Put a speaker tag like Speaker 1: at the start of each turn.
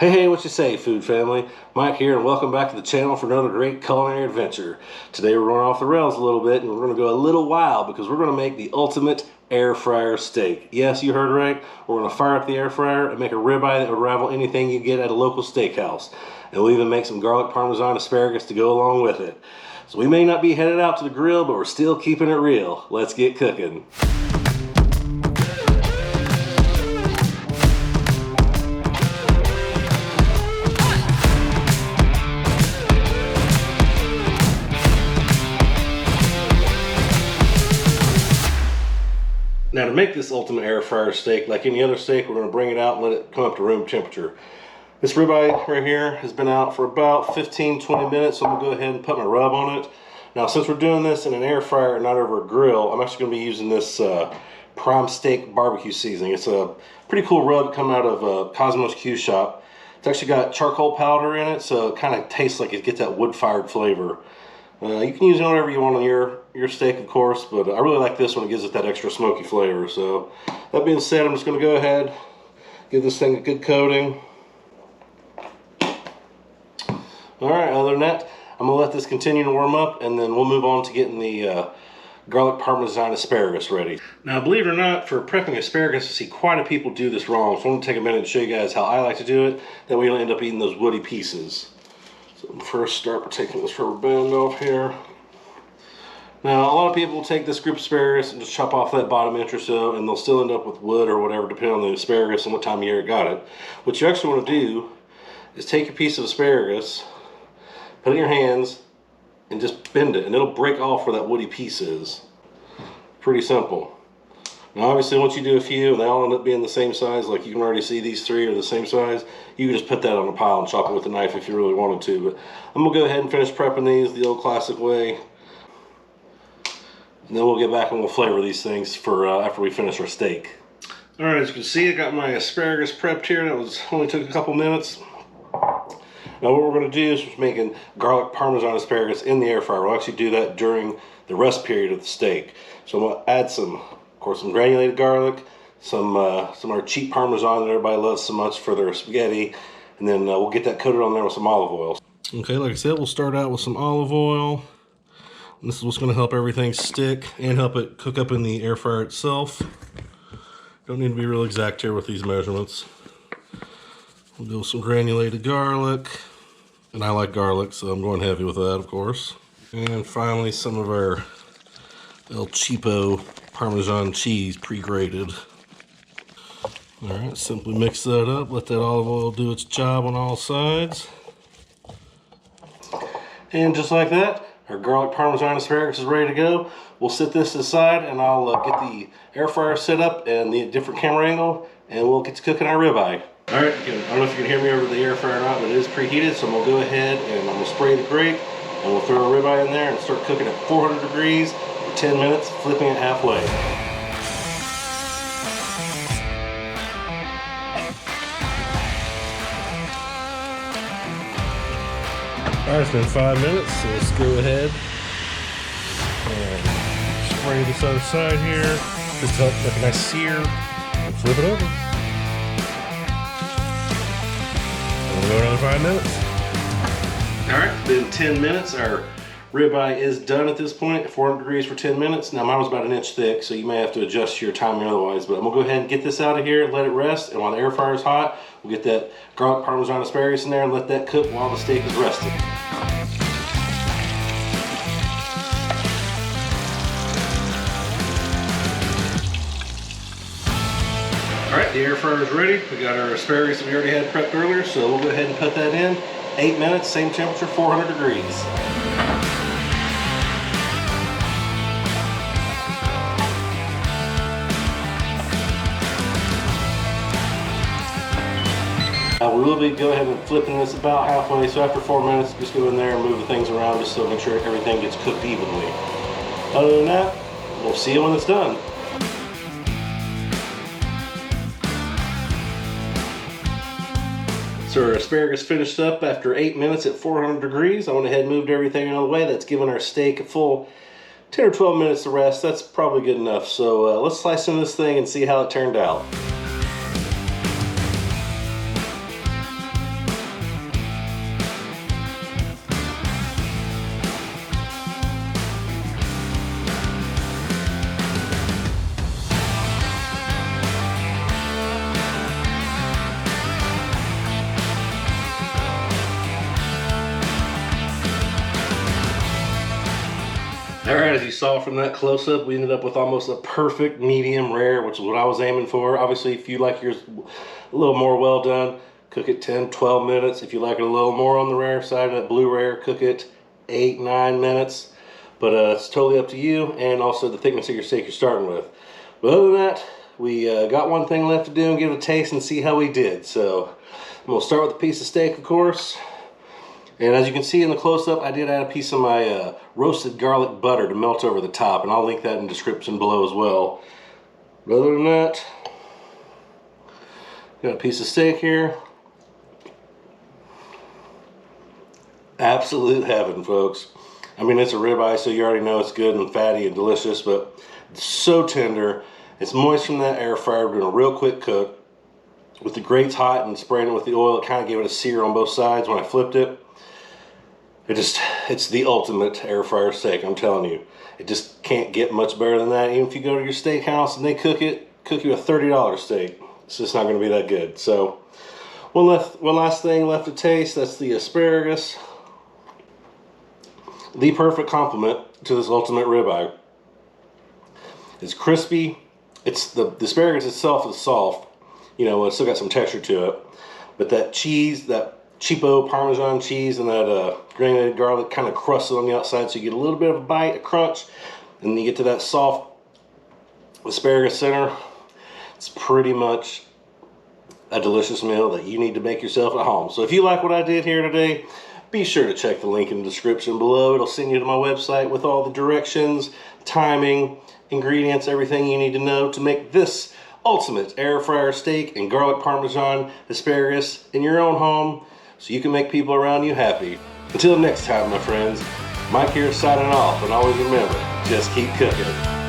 Speaker 1: Hey, what you say, food family? Mike here, and welcome back to the channel for another great culinary adventure. Today we're going off the rails a little bit, and we're going to go a little wild because we're going to make the ultimate air fryer steak. Yes, you heard right. We're going to fire up the air fryer and make a ribeye that would rival anything you get at a local steakhouse. And we'll even make some garlic Parmesan asparagus to go along with it. So we may not be headed out to the grill, but we're still keeping it real. Let's get cooking. Now to make this ultimate air fryer steak, like any other steak, we're going to bring it out and let it come up to room temperature. This ribeye right here has been out for about 15-20 minutes, so I'm going to go ahead and put my rub on it. Now since we're doing this in an air fryer and not over a grill, I'm actually going to be using this prime steak barbecue seasoning. It's a pretty cool rub coming out of Cosmo's Q Shop. It's actually got charcoal powder in it, so it kind of tastes like it gets that wood-fired flavor. You can use it whatever you want on your steak, of course, but I really like this one. It gives it that extra smoky flavor. So that being said, I'm just going to go ahead, give this thing a good coating. All right, other than that, I'm going to let this continue to warm up, and then we'll move on to getting the garlic Parmesan asparagus ready. Now, believe it or not, for prepping asparagus, I see quite a people do this wrong. So I'm going to take a minute and show you guys how I like to do it. That way you don't end up eating those woody pieces. So first start by taking this rubber band off here. Now a lot of people will take this group of asparagus and just chop off that bottom inch or so, and they'll still end up with wood or whatever depending on the asparagus and what time of year it got it. What you actually want to do is take a piece of asparagus, put it in your hands, and just bend it, and it'll break off where that woody piece is. Pretty simple. Now obviously once you do a few and they all end up being the same size, like you can already see these three are the same size, you can just put that on a pile and chop it with a knife if you really wanted to. But I'm going to go ahead and finish prepping these the old classic way. And then we'll get back and we'll flavor these things for after we finish our steak. Alright, as you can see, I got my asparagus prepped here. That only took a couple minutes. Now what we're going to do is we're making garlic Parmesan asparagus in the air fryer. We'll actually do that during the rest period of the steak. So I'm going to add some granulated garlic, some of our cheap Parmesan that everybody loves so much for their spaghetti, and then we'll get that coated on there with some olive oil. Okay, like I said, we'll start out with some olive oil. And this is what's going to help everything stick and help it cook up in the air fryer itself. Don't need to be real exact here with these measurements. We'll do some granulated garlic, and I like garlic, so I'm going heavy with that, of course. And finally, some of our El Cheapo Parmesan cheese pre-grated. Alright, simply mix that up, let that olive oil do its job on all sides. And just like that, our garlic Parmesan asparagus is ready to go. We'll set this aside and I'll get the air fryer set up and the different camera angle, and we'll get to cooking our ribeye. Alright, I don't know if you can hear me over the air fryer or not, but it is preheated, so I'm going to go ahead and I'm going to spray the grate, and we'll throw our ribeye in there and start cooking at 400 degrees. 10 minutes, flipping it halfway. Alright, it's been 5 minutes, so let's go ahead and spray this other side here. Just to help make a nice sear, and flip it over. And we'll go another 5 minutes. Alright, it's been 10 minutes. Our ribeye is done at this point, 400 degrees for 10 minutes. Now mine was about an inch thick, so you may have to adjust your timing otherwise, but I'm gonna go ahead and get this out of here and let it rest, and while the air fryer is hot, we'll get that garlic Parmesan asparagus in there and let that cook while the steak is resting. Alright, the air fryer is ready. We got our asparagus that we already had prepped earlier, so we'll go ahead and put that in. 8 minutes, same temperature, 400 degrees. We will be go ahead and flipping this about halfway, so after 4 minutes, just go in there and move the things around just so make sure everything gets cooked evenly. Other than that, we'll see you when it's done. So our asparagus finished up after 8 minutes at 400 degrees. I went ahead and moved everything out of the way. That's giving our steak a full 10 or 12 minutes to rest. That's probably good enough. So let's slice into this thing and see how it turned out. All right, as you saw from that close-up, we ended up with almost a perfect medium rare, which is what I was aiming for. Obviously, if you like yours a little more well done, cook it 10, 12 minutes. If you like it a little more on the rare side, that blue rare, cook it 8, 9 minutes. But it's totally up to you, and also the thickness of your steak you're starting with. But other than that, we got one thing left to do and give it a taste and see how we did. So I'm gonna start with a piece of steak, of course. And as you can see in the close-up, I did add a piece of my roasted garlic butter to melt over the top, and I'll link that in the description below as well. But other than that, got a piece of steak here. Absolute heaven, folks. I mean, it's a ribeye, so you already know it's good and fatty and delicious, but it's so tender. It's moist from that air fryer, doing a real quick cook. With the grates hot and spraying it with the oil, it kind of gave it a sear on both sides when I flipped it. It's the ultimate air fryer steak, I'm telling you. It just can't get much better than that. Even if you go to your steakhouse and they cook you a $30 steak, it's just not going to be that good. So, one last thing left to taste, that's the asparagus. The perfect complement to this ultimate ribeye. It's crispy. The asparagus itself is soft. You know, it's still got some texture to it. But that cheese, that cheapo Parmesan cheese and that granulated garlic kind of crusts it on the outside, so you get a little bit of a bite, a crunch, and then you get to that soft asparagus center. It's pretty much a delicious meal that you need to make yourself at home. So if you like what I did here today, be sure to check the link in the description below. It'll send you to my website with all the directions, timing, ingredients, everything you need to know to make this ultimate air fryer steak and garlic Parmesan asparagus in your own home, so you can make people around you happy. Until next time, my friends, Mike here signing off, and always remember, just keep cooking.